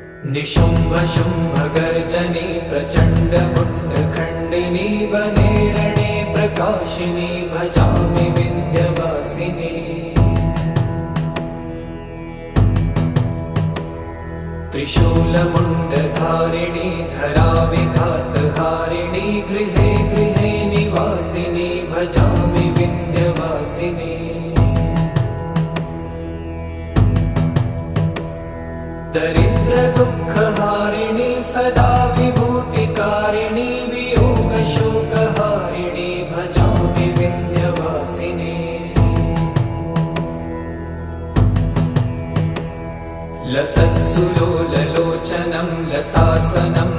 निशुम्भ शुम्भ गर्जनी प्रचण्ड मुण्डखण्डिनी वने रणे प्रकाशिनी भजामि विन्ध्यवासिनी। त्रिशूलमुण्डधारिणी धराविघातहारिणी गृहे गृहे निवासिनी भजामि विन्ध्यवासिनी। दरिद्र दुःखहारिणी सदा विभूतिकारिणी वियोगशोकहारिणी भजामि विन्ध्यवासिनी। लसत्सुलोललोचनं लतासनं